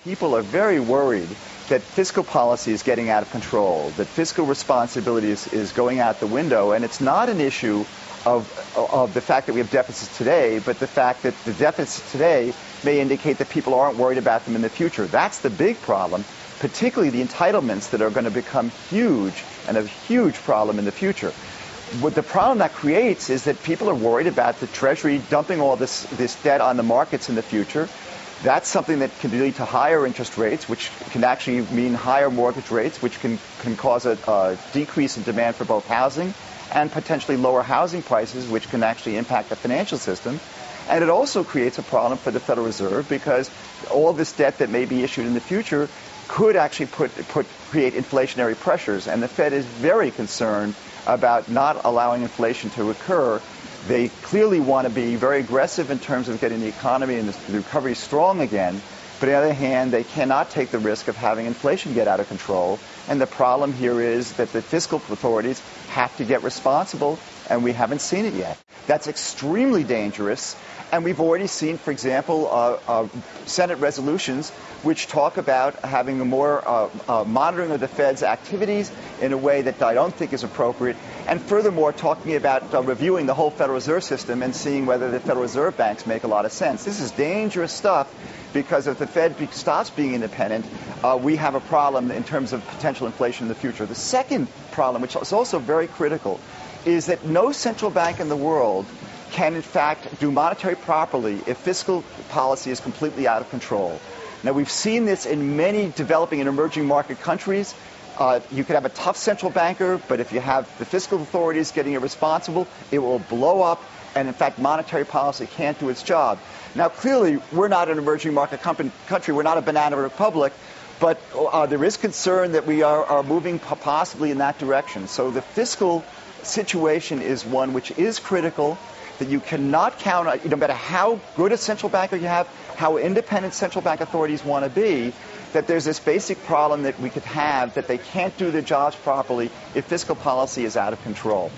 People are very worried that fiscal policy is getting out of control, that fiscal responsibility is going out the window, and it's not an issue of the fact that we have deficits today, but the fact that the deficits today may indicate that people aren't worried about them in the future. That's the big problem, particularly the entitlements that are going to become huge and a huge problem in the future. What the problem that creates is that people are worried about the Treasury dumping all this debt on the markets in the future. That's something that can lead to higher interest rates, which can actually mean higher mortgage rates, which can cause a decrease in demand for both housing and potentially lower housing prices, which can actually impact the financial system. And it also creates a problem for the Federal Reserve because all this debt that may be issued in the future could actually create inflationary pressures. And the Fed is very concerned about not allowing inflation to occur. They clearly want to be very aggressive in terms of getting the economy and the recovery strong again. But on the other hand, they cannot take the risk of having inflation get out of control. And the problem here is that the fiscal authorities have to get responsible, and we haven't seen it yet. That's extremely dangerous. And we've already seen, for example, Senate resolutions which talk about having a more monitoring of the Fed's activities in a way that I don't think is appropriate. And furthermore, talking about reviewing the whole Federal Reserve System and seeing whether the Federal Reserve banks make a lot of sense. This is dangerous stuff because if the Fed stops being independent, we have a problem in terms of potential inflation in the future. The second problem, which is also very critical, is that no central bank in the world can, in fact, do monetary properly if fiscal policy is completely out of control. Now, we've seen this in many developing and emerging market countries. You could have a tough central banker, but if you have the fiscal authorities getting irresponsible, it will blow up, and, in fact, monetary policy can't do its job. Now, clearly, we're not an emerging market country. We're not a banana republic, but there is concern that we are moving possibly in that direction. So the fiscal situation is one which is critical, that you cannot count on, no matter how good a central banker you have, how independent central bank authorities want to be, that there's this basic problem that we could have, that they can't do their jobs properly if fiscal policy is out of control.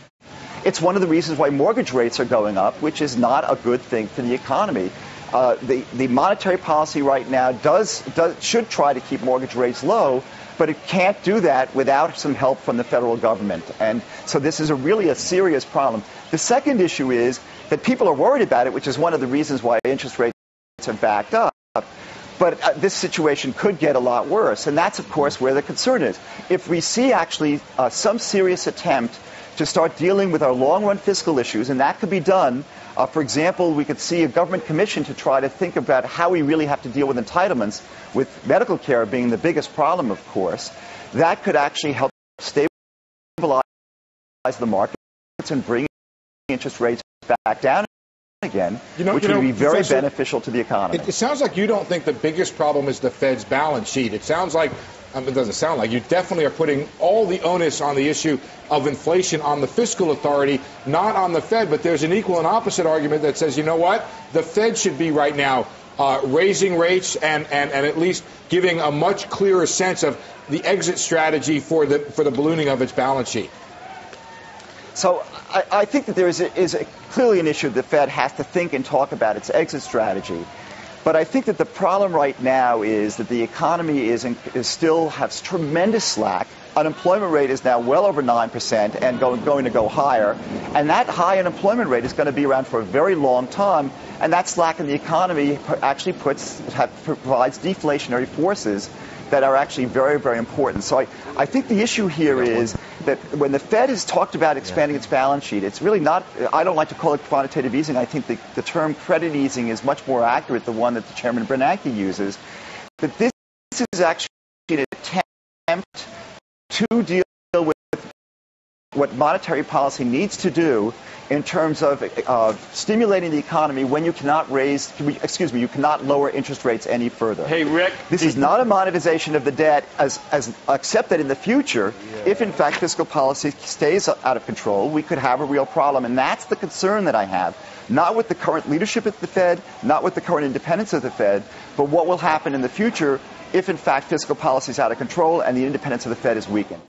It's one of the reasons why mortgage rates are going up, which is not a good thing for the economy. The monetary policy right now should try to keep mortgage rates low, but it can't do that without some help from the federal government. And so this is really a serious problem. The second issue is that people are worried about it, which is one of the reasons why interest rates have backed up. But this situation could get a lot worse. And that's, of course, where the concern is. If we see actually some serious attempt to start dealing with our long-run fiscal issues, and that could be done. For example, we could see a government commission to try to think about how we really have to deal with entitlements, with medical care being the biggest problem, of course. That could actually help stabilize the markets and bring interest rates back down again, which would be very beneficial to the economy. It sounds like you don't think the biggest problem is the Fed's balance sheet. It sounds like, it doesn't sound like, you definitely are putting all the onus on the issue of inflation on the fiscal authority, not on the Fed. But there's an equal and opposite argument that says, you know what, the Fed should be right now raising rates and at least giving a much clearer sense of the exit strategy for the ballooning of its balance sheet. So I think that there is clearly an issue the Fed has to think and talk about its exit strategy. But I think that the problem right now is that the economy still has tremendous slack. Unemployment rate is now well over 9% and going to go higher. And that high unemployment rate is going to be around for a very long time. And that slack in the economy actually provides deflationary forces that are actually very, very important. So I think the issue here is that when the Fed has talked about expanding its balance sheet, it's really not, I don't like to call it quantitative easing. I think the term credit easing is much more accurate, the one that the Chairman Bernanke uses. But this is actually an attempt to deal with what monetary policy needs to do in terms of stimulating the economy when you cannot you cannot lower interest rates any further. Hey, Rick. This is not a monetization of the debt except that in the future, if in fact fiscal policy stays out of control, we could have a real problem. And that's the concern that I have. Not with the current leadership at the Fed, not with the current independence of the Fed, but what will happen in the future if in fact fiscal policy is out of control and the independence of the Fed is weakened.